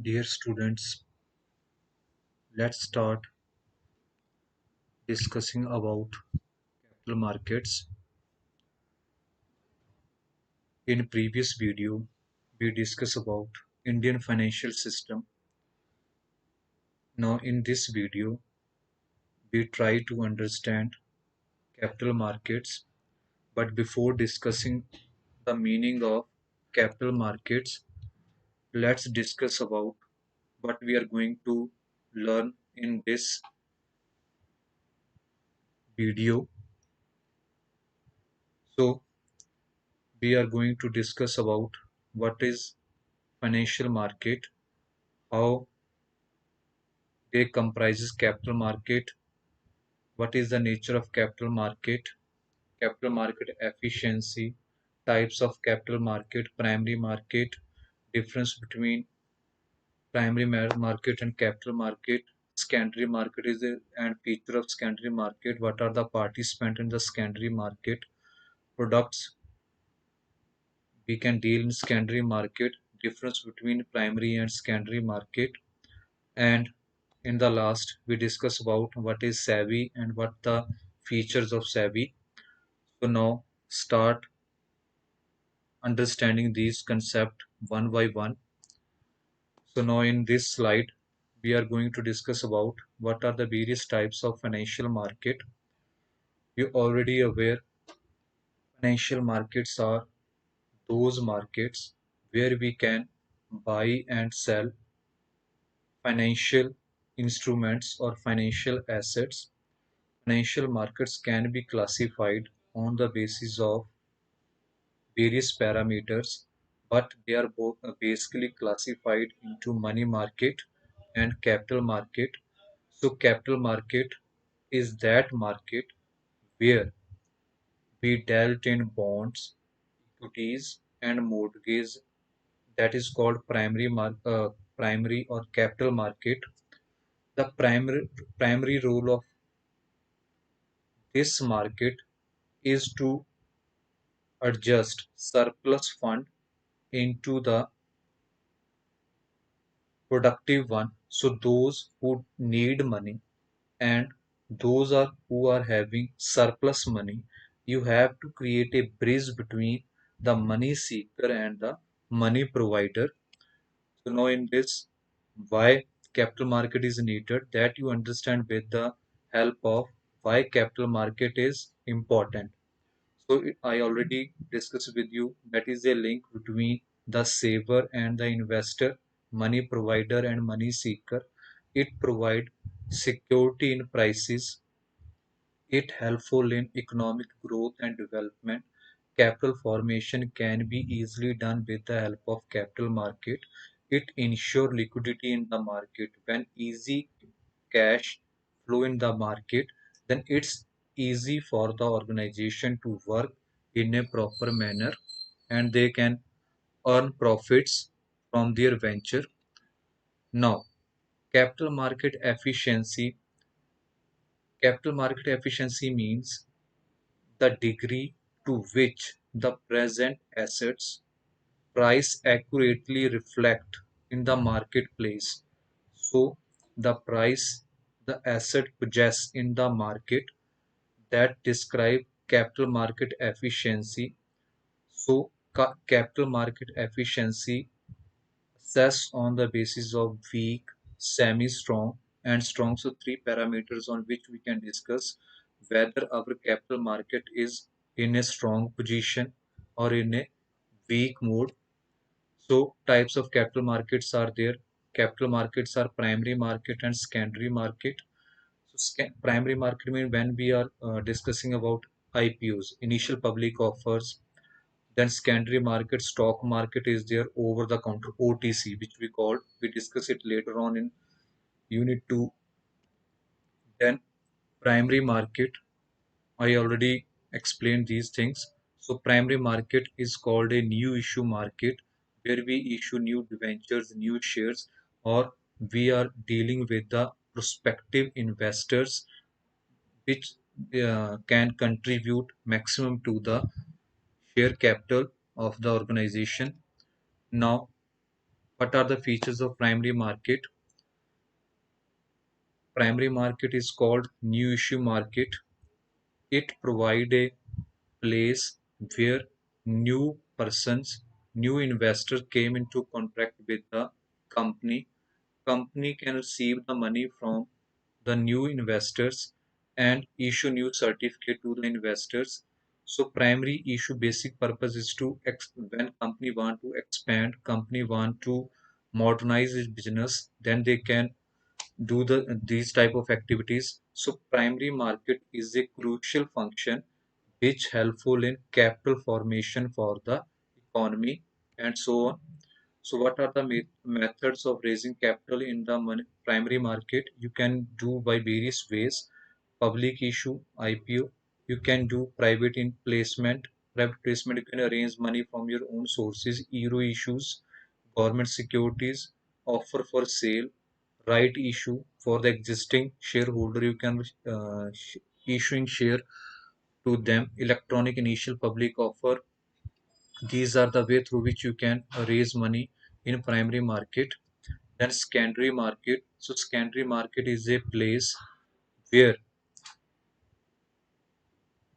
Dear students, let's start discussing about capital markets. In previous video, we discussed about Indian financial system. Now in this video, we try to understand capital markets. But before discussing the meaning of capital markets, let's discuss about what we are going to learn in this video. So we are going to discuss about what is financial market, how they comprises capital market, what is the nature of capital market efficiency, types of capital market, primary market, difference between market and capital market, secondary market is a and feature of secondary market, what are the participants in the secondary market, products we can deal in secondary market, difference between primary and secondary market, and in the last we discuss about what is SEBI and what the features of SEBI. So now start understanding these concepts one by one. So now in this slide we are going to discuss about what are the various types of financial market. You already aware financial markets are those markets where we can buy and sell financial instruments or financial assets. Financial markets can be classified on the basis of various parameters, but they are both basically classified into money market and capital market. So, capital market is that market where we dealt in bonds, equities, and mortgages. That is called primary or capital market. The primary role of this market is to adjust surplus fund into the productive one. So those who need money and those are who are having surplus money, you have to create a bridge between the money seeker and the money provider. So now in this, why capital market is needed, that you understand with the help of why capital market is important. So I already discussed with you that is a link between the saver and the investor, money provider and money seeker. It provide security in prices. It helpful in economic growth and development. Capital formation can be easily done with the help of capital market. It ensure liquidity in the market. When easy cash flow in the market, then it's easy for the organization to work in a proper manner and they can earn profits from their venture. Now, capital market efficiency. Capital market efficiency means the degree to which the present assets price accurately reflect in the marketplace. So the price the asset possess in the market that describe capital market efficiency. So capital market efficiency assess on the basis of weak, semi-strong, and strong. So three parameters on which we can discuss whether our capital market is in a strong position or in a weak mode. So types of capital markets are there. Capital markets are primary market and secondary market. So primary market means when we are discussing about IPOs, initial public offers. Then secondary market, stock market is there, over the counter OTC, which we call. We discuss it later on in unit 2. Then primary market, I already explained these things. So primary market is called a new issue market where we issue new debentures, new shares, or we are dealing with the prospective investors which can contribute maximum to the share capital of the organization. Now, What are the features of primary market? Primary market is called new issue market. It provide a place where new persons, new investors came into contact with the company. Company can receive the money from the new investors and issue new certificate to the investors. So primary issue basic purpose is to when company want to expand, company want to modernize its business, then they can do these type of activities. So primary market is a crucial function which helpful in capital formation for the economy and so on. So what are the methods of raising capital in the primary market? You can do by various ways. Public issue, IPO. You can do private in placement. Private placement, you can arrange money from your own sources. Euro issues, government securities, offer for sale, right issue for the existing shareholder. You can issuing share to them. Electronic initial public offer. These are the way through which you can raise money in primary market. Then secondary market. So secondary market is a place where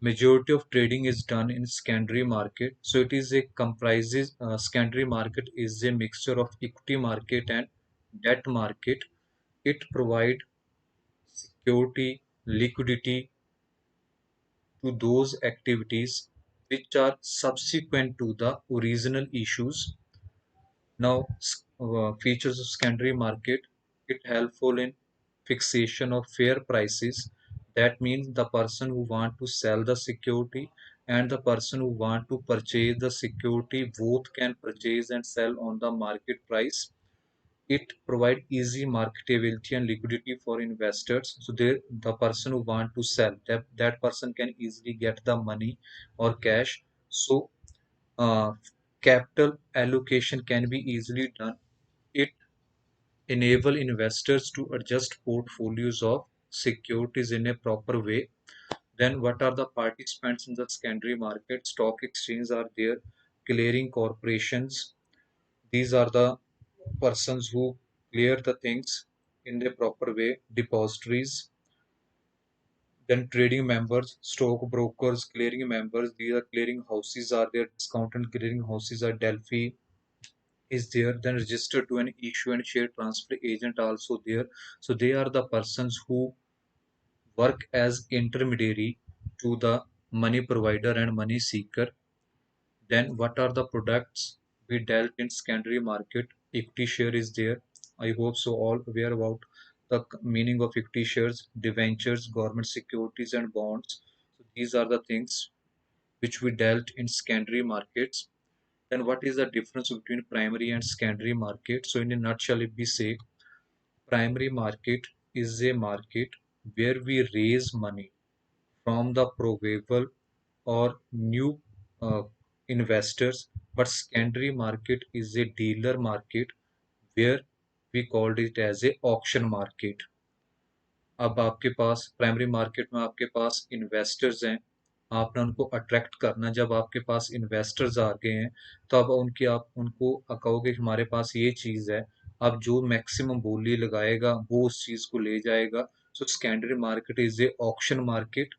majority of trading is done in secondary market. So it is a comprises secondary market is a mixture of equity market and debt market. It provide security, liquidity to those activities which are subsequent to the original issues. Now, features of secondary market, it helpful in fixation of fair prices. That means the person who want to sell the security and the person who want to purchase the security both can purchase and sell on the market price. It provide easy marketability and liquidity for investors. So the person who want to sell, that person can easily get the money or cash. So uh, capital allocation can be easily done. It enable investors to adjust portfolios of securities in a proper way. Then what are the participants in the secondary market? Stock exchanges are there, clearing corporations. These are the persons who clear the things in a proper way. Depositories, then trading members, stock brokers, clearing members. These are clearing houses are there. Discount and clearing houses are Delphi is there. Then registered to an issue and share transfer agent also there. So they are the persons who work as intermediary to the money provider and money seeker. Then what are the products we dealt in secondary market? Equity share is there. I hope so all aware about the meaning of equity shares, debentures, government securities and bonds. So these are the things which we dealt in secondary markets. Then what is the difference between primary and secondary market? So in a nutshell, if we say primary market is a market where we raise money from the probable or new uh, investors, but secondary market is a dealer market where we called it as a auction market. अब आपके पास primary market में आपके पास investors हैं, आपने उनको attract करना। जब आपके पास इन्वेस्टर्स आ गए हैं तो अब उनकी आप उनको कहोगे कि हमारे पास ये चीज़ है, अब जो मैक्सिमम बोली लगाएगा वो उस चीज़ को ले जाएगा। So secondary market is a auction market,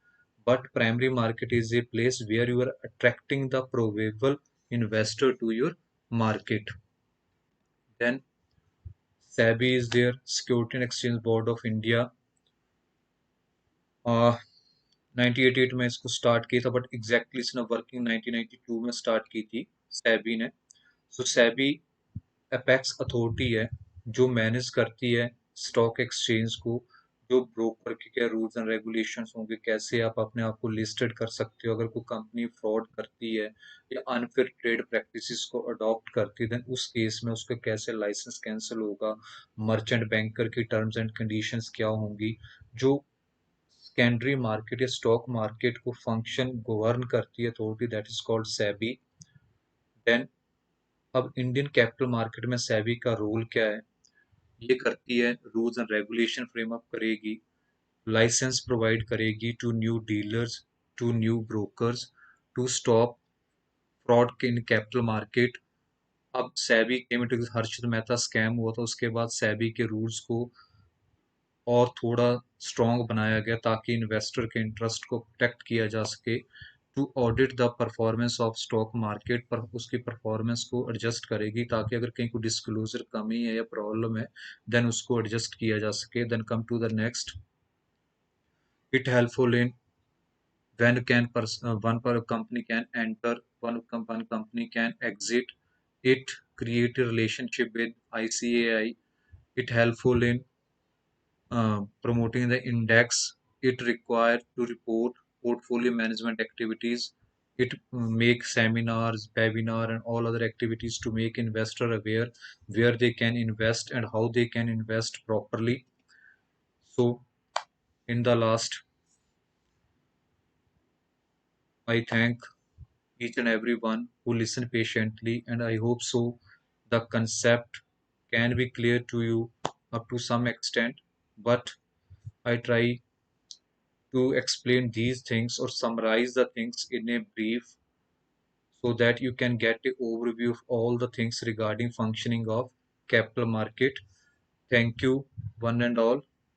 but primary market is a place where you are attracting the probable investor to your market. Then SEBI is there, Security and Exchange Board of India. 1988 में इसको start किया था, but exactly इसने working 1992 में start की थी सैबी ने। सो SEBI apex authority है जो मैनेज करती है स्टॉक एक्सचेंज को, जो ब्रोकर के क्या रूल्स एंड रेगुलेशंस होंगे, कैसे आप अपने आप को लिस्टेड कर सकते हो, अगर कोई कंपनी फ्रॉड करती है या अनफेयर ट्रेड प्रैक्टिसेस को अडॉप्ट करती है, देन उस केस में उसका कैसे लाइसेंस कैंसिल होगा, मर्चेंट बैंकर की टर्म्स एंड कंडीशंस क्या होंगी। जो सेकेंडरी मार्केट या स्टॉक मार्केट को फंक्शन गवर्न करती है authority, that is called SEBI. Then अब इंडियन कैपिटल मार्केट में सेबी का रोल क्या है? ये करती है rules and regulation frame up करेगी, लाइसेंस प्रोवाइड करेगी to new dealers, to new brokers, to stop fraud in capital market. अब SEBI came into, Harshit Mehta scam हुआ था, उसके बाद सेबी के रूल्स को और थोड़ा स्ट्रॉन्ग बनाया गया ताकि इन्वेस्टर के इंटरेस्ट को प्रोटेक्ट किया जा सके, to audit the performance of stock market, पर उसकी परफॉर्मेंस को एडजस्ट करेगी ताकि अगर कहीं कोई डिस्क्लोजर कमी है या प्रॉब्लम है, देन उसको एडजस्ट किया जा सके। Then come to the next, it helpful in when can one per company can enter, one company can exit. It create a relationship with ICAI. It helpful in promoting the index. It required to report portfolio management activities. It make seminars, webinar, and all other activities to make investor aware where they can invest and how they can invest properly. So in the last, I thank each and everyone who listen patiently, and I hope so the concept can be clear to you up to some extent, but I try to explain these things or summarize the things in a brief so that you can get an overview of all the things regarding functioning of capital market. Thank you one and all.